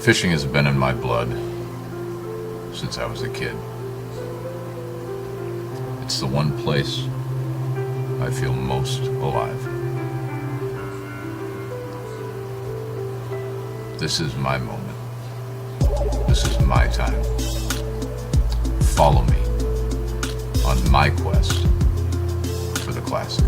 Fishing has been in my blood since I was a kid. It's the one place I feel most alive. This is my moment. This is my time. Follow me on my quest for the classic.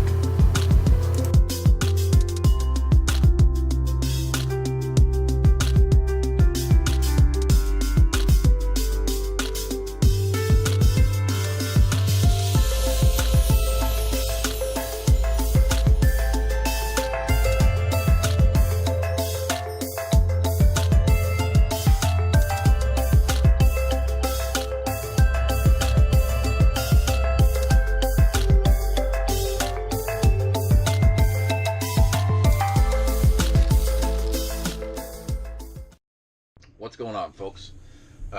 What's going on, folks?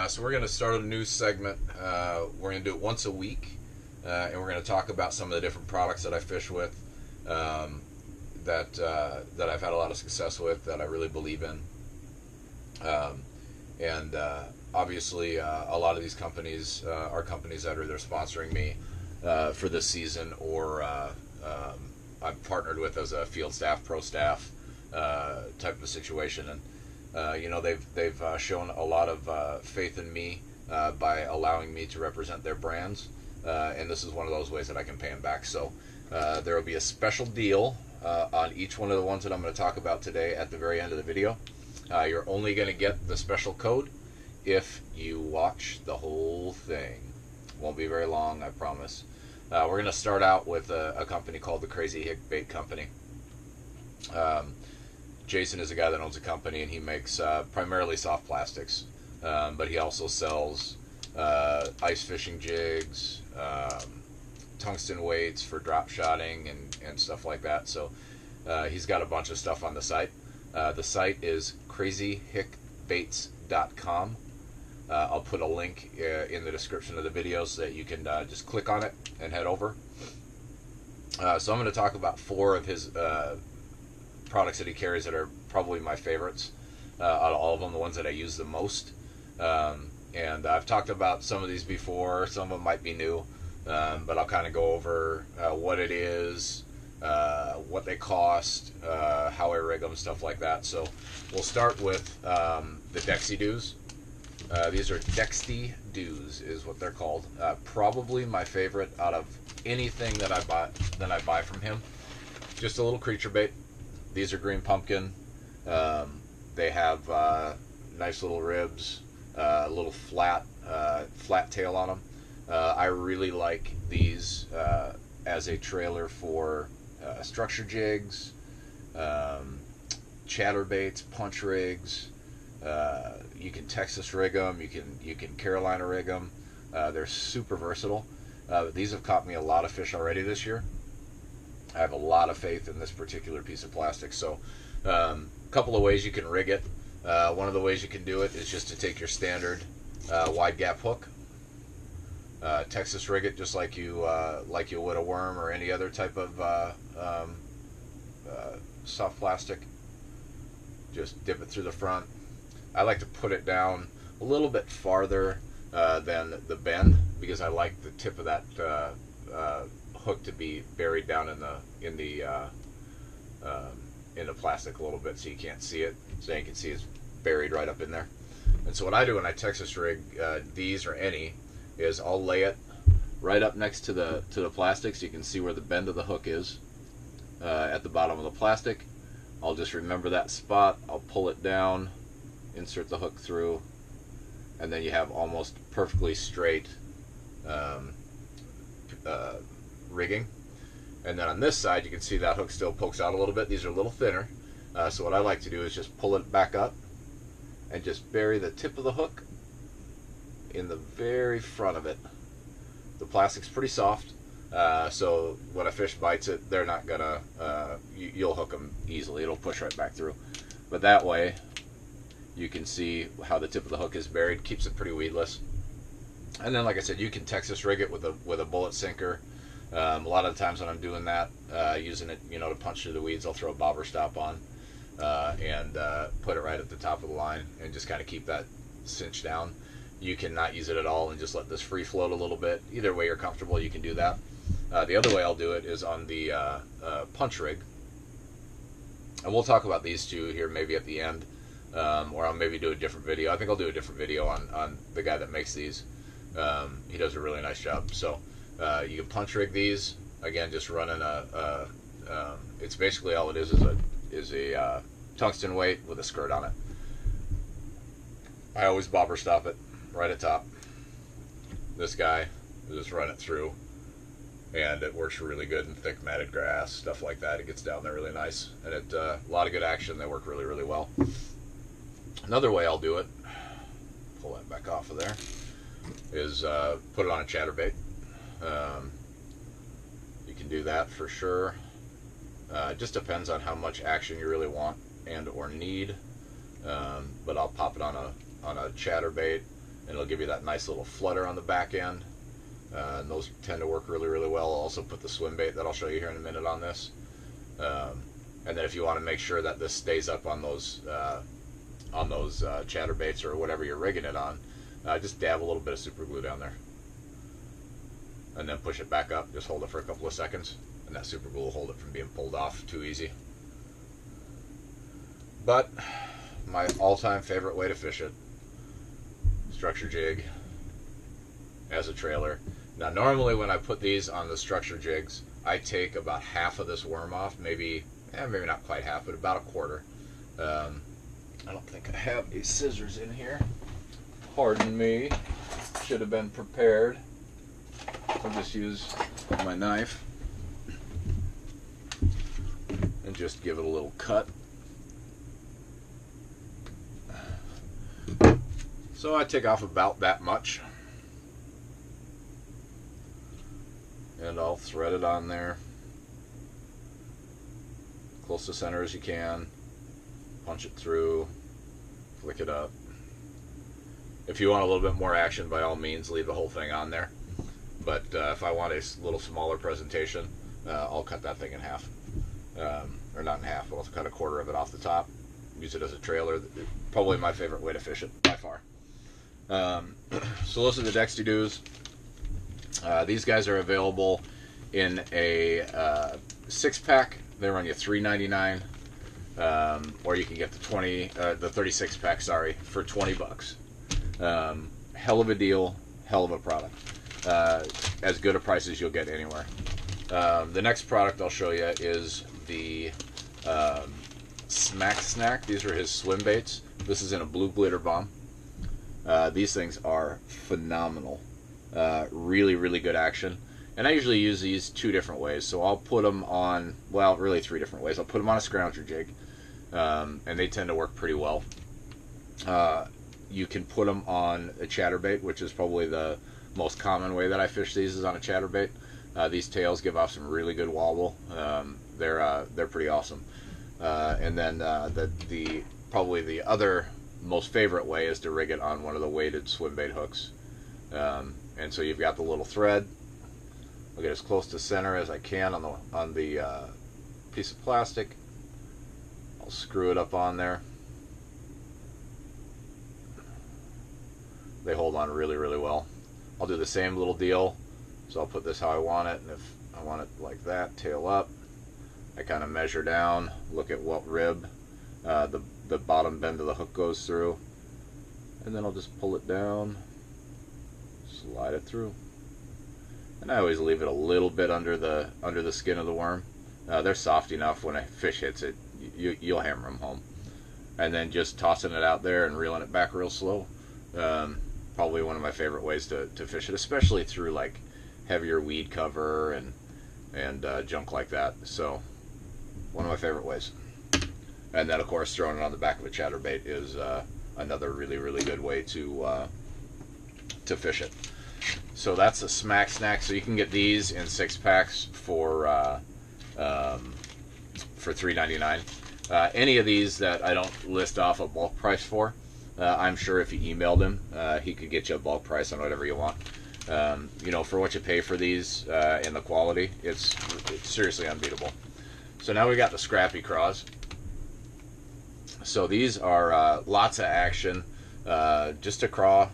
So we're going to start a new segment. We're going to do it once a week, and we're going to talk about some of the different products that I fish with, that I've had a lot of success with, that I really believe in. And obviously, a lot of these companies are companies that are either sponsoring me for this season, or I've partnered with as a field staff, pro staff type of situation. And they've shown a lot of faith in me by allowing me to represent their brands, and this is one of those ways that I can pay them back. So there will be a special deal on each one of the ones that I'm going to talk about today at the very end of the video. You're only going to get the special code if you watch the whole thing. Won't be very long, I promise. We're going to start out with a company called the Crazy Hick Bait Company. Jason is a guy that owns a company, and he makes primarily soft plastics, but he also sells ice fishing jigs, tungsten weights for drop shotting and stuff like that. So he's got a bunch of stuff on the site. The site is crazyhickbaits.com. I'll put a link in the description of the video so that you can just click on it and head over. So I'm going to talk about 4 of his products that he carries that are probably my favorites out of all of them, the ones that I use the most. And I've talked about some of these before. Some of them might be new, but I'll kind of go over what it is, what they cost, how I rig them, stuff like that. So we'll start with the Dexi-Doos. These are Dexi-Doos is what they're called. Probably my favorite out of anything that I buy from him. Just a little creature bait. These are green pumpkin. They have nice little ribs, a little flat tail on them. I really like these as a trailer for structure jigs, chatterbaits, punch rigs. You can Texas rig them. You can Carolina rig them. They're super versatile. These have caught me a lot of fish already this year. I have a lot of faith in this particular piece of plastic. So a couple of ways you can rig it. One of the ways you can do it is just to take your standard wide gap hook, Texas rig it just like you would a worm or any other type of soft plastic. Just dip it through the front. I like to put it down a little bit farther than the bend, because I like the tip of that hook to be buried down in the plastic a little bit, so you can't see it. So you can see it's buried right up in there. And so what I do when I Texas rig these or any is I'll lay it right up next to the plastic, so you can see where the bend of the hook is at the bottom of the plastic. I'll just remember that spot. I'll pull it down, insert the hook through, and then you have almost perfectly straight rigging. And then on this side, you can see that hook still pokes out a little bit. These are a little thinner. So what I like to do is just pull it back up and just bury the tip of the hook in the very front of it. The plastic's pretty soft, so when a fish bites it, they're not gonna, you'll hook them easily. It'll push right back through. But that way, you can see how the tip of the hook is buried. Keeps it pretty weedless. And then, like I said, you can Texas rig it with a bullet sinker. A lot of the times when I'm doing that, using it, to punch through the weeds, I'll throw a bobber stop on. and put it right at the top of the line and just kind of keep that cinched down. You can not use it at all and just let this free float a little bit. Either way you're comfortable, you can do that. The other way I'll do it is on the punch rig. And we'll talk about these two here maybe at the end, or I'll maybe do a different video. I think I'll do a different video on the guy that makes these. He does a really nice job. So you can punch rig these. Again, just running it's basically all it is a tungsten weight with a skirt on it. I always bobber stop it right at top. This guy, just run it through, and it works really good in thick matted grass, stuff like that. It gets down there really nice, and a lot of good action. They work really, really well. Another way I'll do it, pull that back off of there, is put it on a chatterbait. You can do that for sure. It just depends on how much action you really want and or need. But I'll pop it on a chatterbait, and it'll give you that nice little flutter on the back end. And those tend to work really, really well. I'll also put the swim bait that I'll show you here in a minute on this. And then if you want to make sure that this stays up on those chatterbaits or whatever you're rigging it on, just dab a little bit of super glue down there. And then push it back up. Just hold it for a couple of seconds, and that super glue will hold it from being pulled off too easy. But my all-time favorite way to fish it, structure jig as a trailer. Now normally when I put these on the structure jigs, I take about half of this worm off, maybe not quite half, but about a quarter. I don't think I have any scissors in here. Pardon me, should have been prepared. I'll just use my knife and just give it a little cut. So I take off about that much, and I'll thread it on there close to center as you can, punch it through, flick it up. If you want a little bit more action, by all means leave the whole thing on there, but if I want a little smaller presentation, I'll cut that thing in half, or not in half, but I'll cut a quarter of it off the top, use it as a trailer. Probably my favorite way to fish it by far. So those are the Dexty-Doos. These guys are available in a 6-pack. They run you $3.99, or you can get the 36-pack, sorry, for $20. Hell of a deal, hell of a product. As good a price as you'll get anywhere. The next product I'll show you is the Smack Snack. These are his swim baits. This is in a blue glitter bomb. These things are phenomenal. Really, really good action. And I usually use these 2 different ways. So I'll put them on, well, really 3 different ways. I'll put them on a scrounger jig, and they tend to work pretty well. You can put them on a chatterbait, which is probably the most common way that I fish these, is on a chatterbait. These tails give off some really good wobble. They're pretty awesome. And then probably the other most favorite way is to rig it on one of the weighted swim bait hooks. And so you've got the little thread. I'll get as close to center as I can on the piece of plastic. I'll screw it up on there. They hold on really, really well. I'll do the same little deal. So I'll put this how I want it, and if I want it like that, tail up, I kind of measure down, look at what rib the bottom bend of the hook goes through, and then I'll just pull it down, slide it through. And I always leave it a little bit under the skin of the worm. They're soft enough when a fish hits it, you'll hammer them home. And then just tossing it out there and reeling it back real slow. Probably one of my favorite ways to fish it, especially through like heavier weed cover and junk like that. So one of my favorite ways. And then of course throwing it on the back of a chatterbait is another really, really good way to fish it. So that's a Smack Snack. So you can get these in 6-packs for $3.99. Any of these that I don't list off a bulk price for, I'm sure if you emailed him, he could get you a bulk price on whatever you want. You know, for what you pay for these and the quality, it's seriously unbeatable. So now we got the Scrappy Craws. So these are lots of action. Just a craw,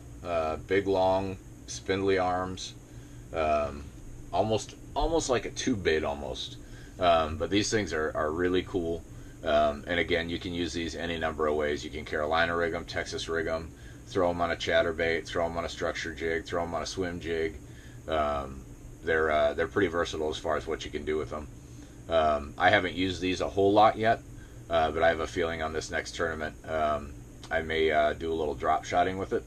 big, long, spindly arms, almost like a tube bait almost. But these things are really cool. And again, you can use these any number of ways. You can Carolina rig them, Texas rig them, throw them on a chatterbait, throw them on a structure jig, throw them on a swim jig. They're pretty versatile as far as what you can do with them. I haven't used these a whole lot yet, but I have a feeling on this next tournament I may do a little drop shotting with it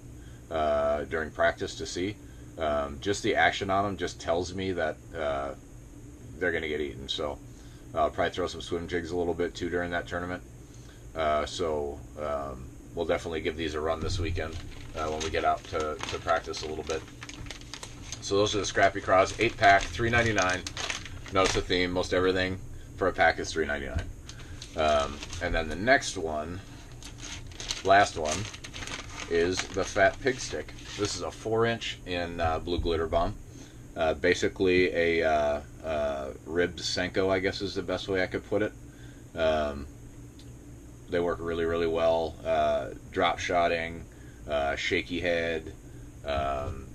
during practice to see. Just the action on them just tells me that they're going to get eaten. So I'll probably throw some swim jigs a little bit too during that tournament. So we'll definitely give these a run this weekend when we get out to practice a little bit. So those are the Scrappy Craws, 8-pack, $3.99. Notice the theme, most everything for a pack is $3.99. And then the next one, last one, is the Fat Pig Stick. This is a 4-inch in Blue Glitter Bomb. Basically a ribbed Senko, I guess is the best way I could put it. They work really, really well. Drop shotting, shaky head.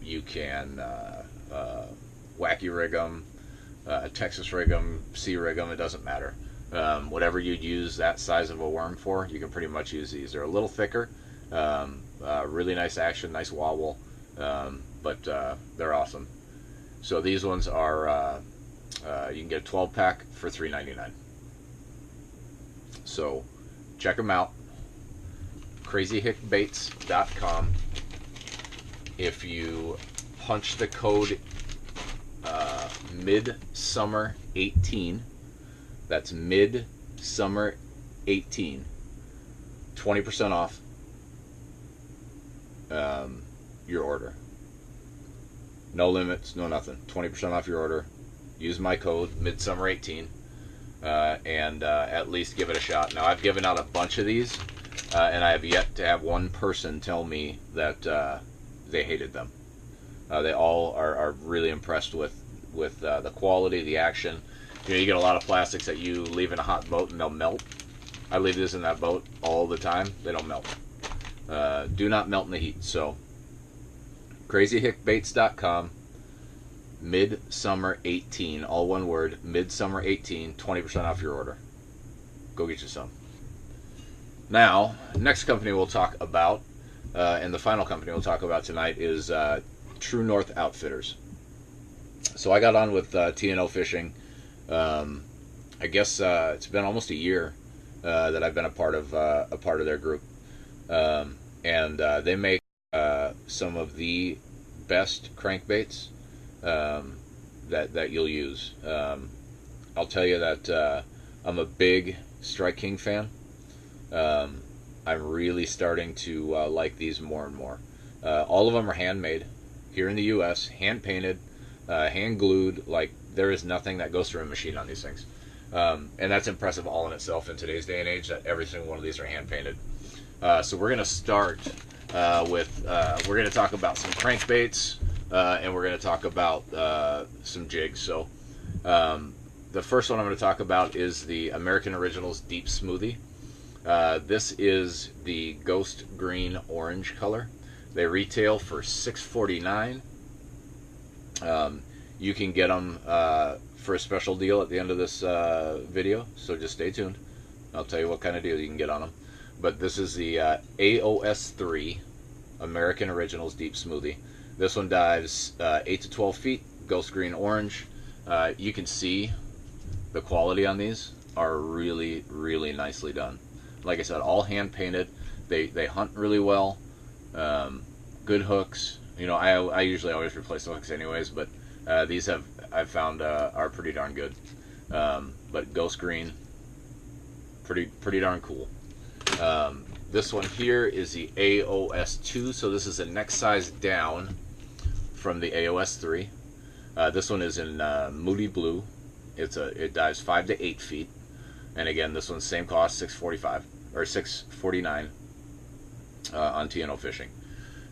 You can wacky rig them, Texas rig them, C rig them, it doesn't matter. Whatever you'd use that size of a worm for, you can pretty much use these. They're a little thicker, really nice action, nice wobble, but they're awesome. So these ones are, you can get a 12-pack for $3.99. So check them out, crazyhickbaits.com. If you punch the code midsummer18, that's midsummer18, 20% off your order. No limits, no nothing. 20% off your order. Use my code midsummer18 and at least give it a shot. Now I've given out a bunch of these and I have yet to have one person tell me that they hated them. They all are really impressed with the quality, the action. You know, you get a lot of plastics that you leave in a hot boat and they'll melt. I leave this in that boat all the time. They don't melt. Do not melt in the heat. So, crazyhickbaits.com, midsummer18, all one word, midsummer18, 20% off your order. Go get you some. Now, next company we'll talk about, and the final company we'll talk about tonight is True North Outfitters. So I got on with T&O Fishing. I guess it's been almost a year that I've been a part of their group, and they make some of the best crankbaits that you'll use. I'll tell you that I'm a big Strike King fan. I'm really starting to like these more and more. All of them are handmade here in the U.S., hand painted, hand glued. Like, there is nothing that goes through a machine on these things, and that's impressive all in itself in today's day and age that every single one of these are hand painted. So we're going to start with we're going to talk about some crankbaits and we're going to talk about some jigs. So the first one I'm going to talk about is the American Originals Deep Smoothie. This is the ghost green orange color. They retail for $6.49. You can get them for a special deal at the end of this video, so just stay tuned. I'll tell you what kind of deal you can get on them. But this is the AOS3 American Originals Deep Smoothie. This one dives 8 to 12 feet, ghost green orange. You can see the quality on these are really, really nicely done. Like I said, all hand painted. They hunt really well. Good hooks. You know, I usually always replace the hooks anyways, but these I've found are pretty darn good. But ghost green, pretty darn cool. This one here is the AOS2, so this is the next size down from the AOS3. This one is in Moody Blue. It dives 5 to 8 feet, and again, this one's same cost, $6.45 or $6.49 on T&O Fishing.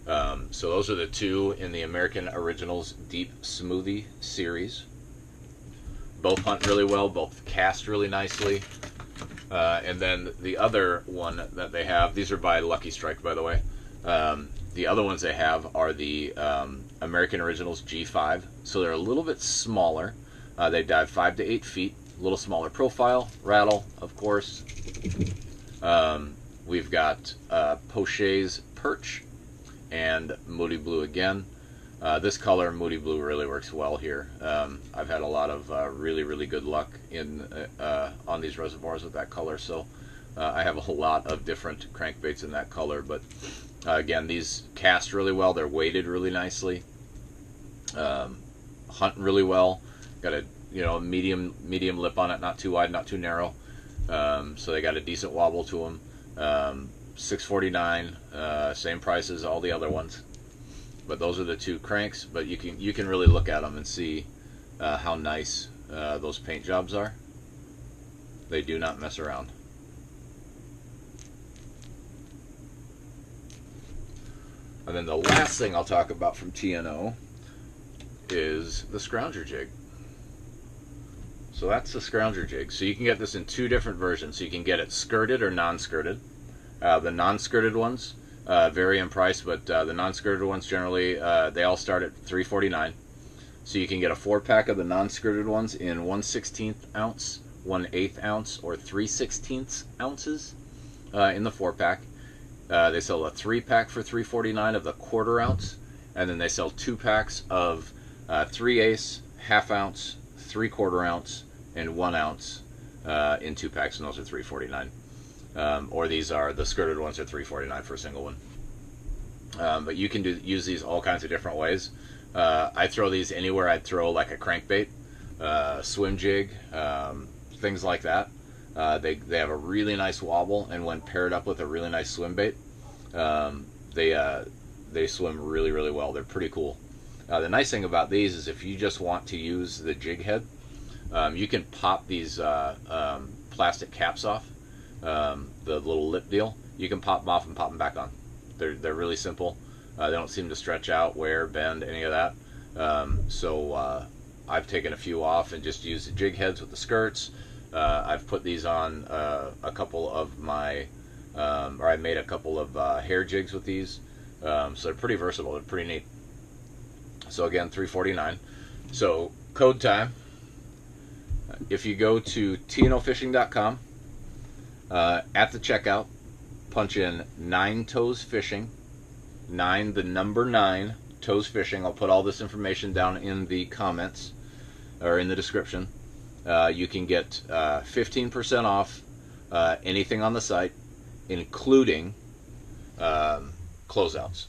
So those are the two in the American Originals Deep Smoothie series. Both hunt really well, both cast really nicely. And then the other one that they have, these are by Lucky Strike, by the way. The other ones they have are the American Originals G5. So they're a little bit smaller. They dive 5 to 8 feet, a little smaller profile, rattle, of course. We've got Pochet's Perch and Moody Blue again. This color, Moody Blue, really works well here. I've had a lot of really, really good luck on these reservoirs with that color, so I have a lot of different crankbaits in that color. But again, these cast really well. They're weighted really nicely. Hunt really well. Got a medium lip on it, not too wide, not too narrow. So they got a decent wobble to them. $649, same price as all the other ones. But those are the two cranks. But you can really look at them and see how nice those paint jobs are. They do not mess around. And then the last thing I'll talk about from TNO is the Scrounger jig. So that's the Scrounger jig. So you can get this in two different versions. So you can get it skirted or non-skirted. The non-skirted ones vary in price, but the non-skirted ones generally they all start at $349. So you can get a 4-pack of the non-skirted ones in 1/16 ounce, 1/8 ounce, or 3/16 ounces in the 4-pack. They sell a 3-pack for $349 of the 1/4 ounce, and then they sell 2 packs of 3/8, 1/2 ounce, 3/4 ounce, and 1 ounce in 2 packs, and those are $349. Or these are the skirted ones are $349 for a single one. But you can use these all kinds of different ways. I throw these anywhere I'd throw like a crankbait, swim jig, things like that. They have a really nice wobble, and when paired up with a really nice swim bait, they swim really, really well. They're pretty cool. The nice thing about these is if you just want to use the jig head, you can pop these plastic caps off, the little lip deal. You can pop them off and pop them back on. They're really simple. They don't seem to stretch out, wear, bend, any of that. So I've taken a few off and just used the jig heads with the skirts. I've put these on a couple of my, or I made a couple of hair jigs with these. So they're pretty versatile. They're pretty neat. So again, $349. So code time. If you go to tnofishing.com, at the checkout, punch in 9 toes fishing, 9 the number 9 toes fishing. I'll put all this information down in the comments or in the description. You can get 15% off anything on the site, including closeouts.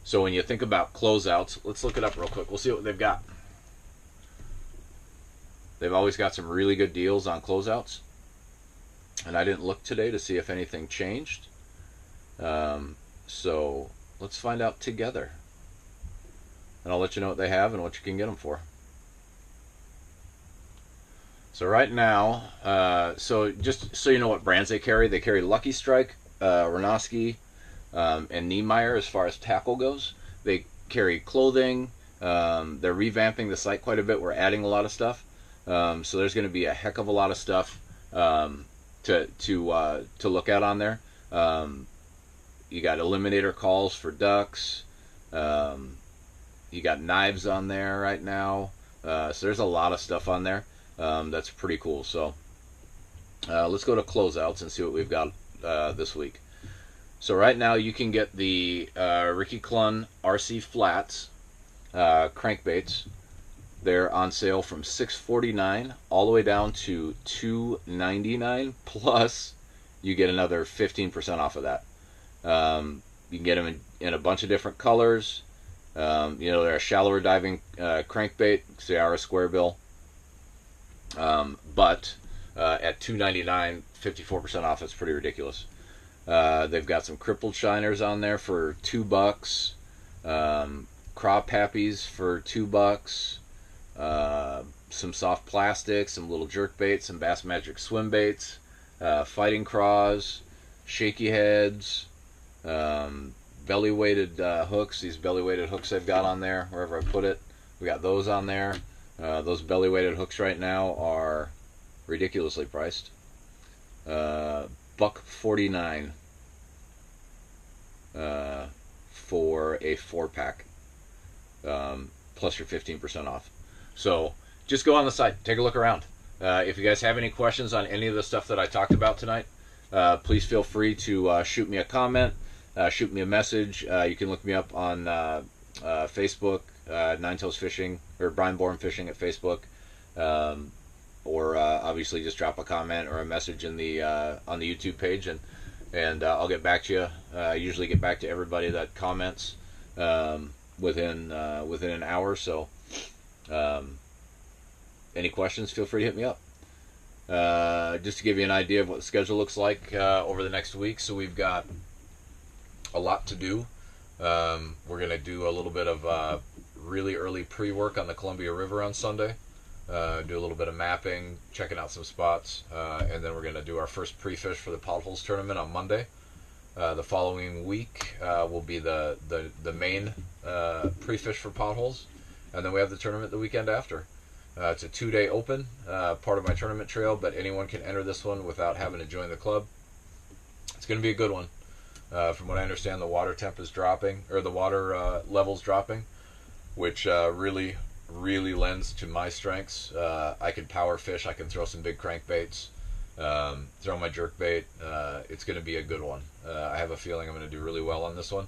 So when you think about closeouts, let's look it up real quick. We'll see what they've got. They've always got some really good deals on closeouts. And I didn't look today to see if anything changed. So let's find out together. And I'll let you know what they have and what you can get them for. So right now, so just so you know what brands they carry Lucky Strike, Renoski, and Niemeyer as far as tackle goes. They carry clothing. They're revamping the site quite a bit. We're adding a lot of stuff. So there's going to be a heck of a lot of stuff to look at on there. You got eliminator calls for ducks. You got knives on there right now. So there's a lot of stuff on there. That's pretty cool. So let's go to closeouts and see what we've got this week. So right now you can get the Ricky Clunn RC Flats crankbaits. They're on sale from $649 all the way down to $299, plus you get another 15% off of that. You can get them in a bunch of different colors. They're a shallower diving crankbait, Sierra Square Bill. But at $299, 54% off, it's pretty ridiculous. They've got some crippled shiners on there for $2. Crop happies for $2. Some soft plastic, some little jerk baits, some Bass Magic swim baits, fighting craws, shaky heads, belly weighted hooks. These belly weighted hooks I've got on there wherever I put it. We got those on there. Those belly weighted hooks right now are ridiculously priced. $1.49 for a 4-pack, plus your 15% off. So just go on the site, take a look around. If you guys have any questions on any of the stuff that I talked about tonight, please feel free to shoot me a comment, shoot me a message. You can look me up on Facebook, Nine Tails Fishing, or Brian Bourne Fishing at Facebook, or obviously just drop a comment or a message in the on the YouTube page, and I'll get back to you. I usually get back to everybody that comments within an hour or so. Any questions, feel free to hit me up. Just to give you an idea of what the schedule looks like over the next week. So we've got a lot to do. We're going to do a little bit of really early pre-work on the Columbia River on Sunday. Do a little bit of mapping, checking out some spots, and then we're going to do our first pre-fish for the Potholes tournament on Monday. The following week will be the main pre-fish for Potholes, and then we have the tournament the weekend after. It's a 2-day open, part of my tournament trail, but anyone can enter this one without having to join the club. It's going to be a good one. From what I understand, the water temp is dropping, or the water level's dropping, which really lends to my strengths. I can power fish, I can throw some big crankbaits, throw my jerk bait. It's going to be a good one. I have a feeling I'm going to do really well on this one.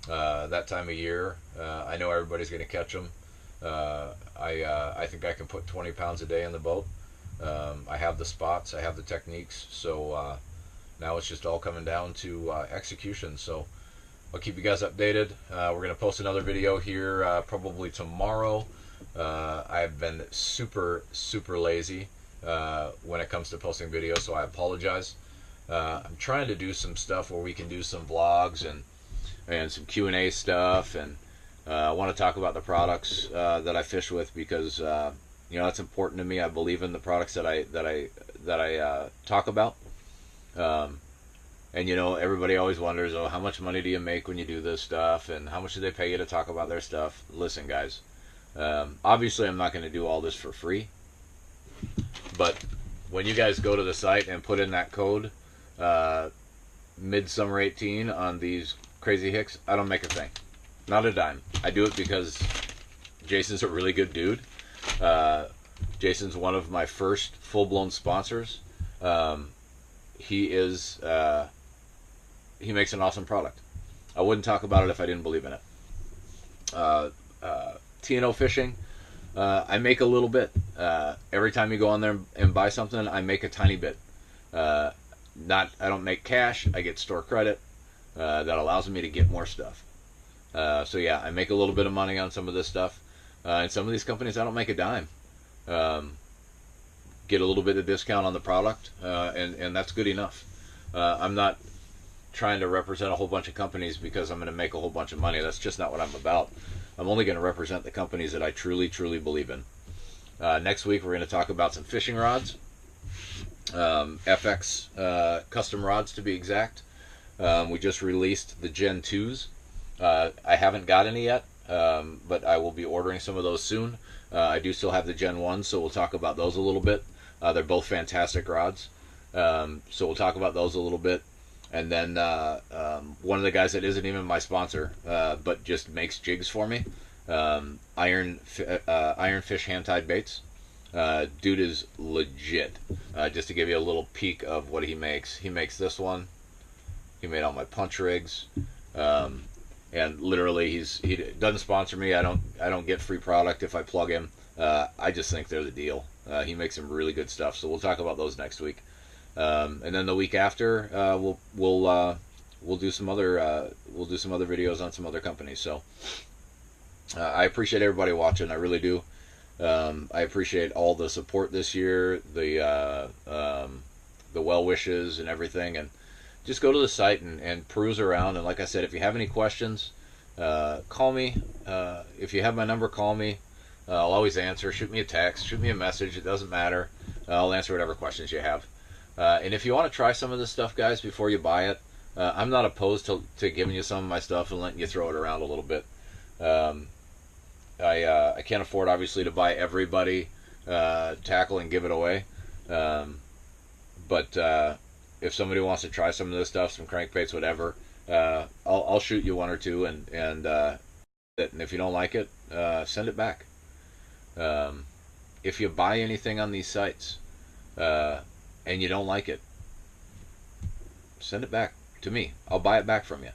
That time of year, I know everybody's going to catch them. I think I can put 20 pounds a day in the boat. I have the spots, I have the techniques, so now it's just all coming down to execution. So I'll keep you guys updated. We're going to post another video here probably tomorrow. I've been super lazy when it comes to posting videos, so I apologize. I'm trying to do some stuff where we can do some vlogs and some Q&A stuff, and I want to talk about the products that I fish with, because that's important to me. I believe in the products that I talk about. And everybody always wonders, how much money do you make when you do this stuff, and how much do they pay you to talk about their stuff? Listen, guys, obviously I'm not going to do all this for free, but when you guys go to the site and put in that code Midsummer 18 on these Crazy Hicks, I don't make a thing, not a dime. I do it because Jason's a really good dude. Jason's one of my first full-blown sponsors. He makes an awesome product. I wouldn't talk about it if I didn't believe in it. T&O Fishing, I make a little bit. Every time you go on there and buy something, I make a tiny bit. I don't make cash. I get store credit that allows me to get more stuff. So yeah, I make a little bit of money on some of this stuff. And some of these companies, I don't make a dime. Get a little bit of discount on the product, and that's good enough. I'm not trying to represent a whole bunch of companies because I'm going to make a whole bunch of money. That's just not what I'm about. I'm only going to represent the companies that I truly believe in. Next week, we're going to talk about some fishing rods, FX custom rods to be exact. We just released the Gen 2s. I haven't got any yet, but I will be ordering some of those soon. I do still have the Gen 1s, so we'll talk about those a little bit. They're both fantastic rods, so we'll talk about those a little bit. And then one of the guys that isn't even my sponsor, but just makes jigs for me, Iron Fish hand-tied baits. Dude is legit. Just to give you a little peek of what he makes this one. He made all my punch rigs, and literally he doesn't sponsor me. I don't get free product if I plug him. I just think they're the deal. He makes some really good stuff, so we'll talk about those next week. And then the week after, we'll do some other videos on some other companies. So I appreciate everybody watching. I really do. I appreciate all the support this year, the well wishes and everything. And just go to the site and peruse around. And like I said, if you have any questions, call me. If you have my number, call me. I'll always answer. Shoot me a text. Shoot me a message. It doesn't matter. I'll answer whatever questions you have. And if you want to try some of this stuff, guys, before you buy it, I'm not opposed to giving you some of my stuff and letting you throw it around a little bit. I can't afford, obviously, to buy everybody tackle and give it away. But if somebody wants to try some of this stuff, some crankbaits, whatever, I'll shoot you one or two, and if you don't like it, send it back. If you buy anything on these sites and you don't like it, send it back to me. I'll buy it back from you.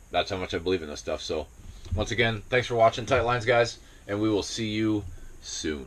That's how much I believe in this stuff. So, once again, thanks for watching, Tight Lines guys, and we will see you soon.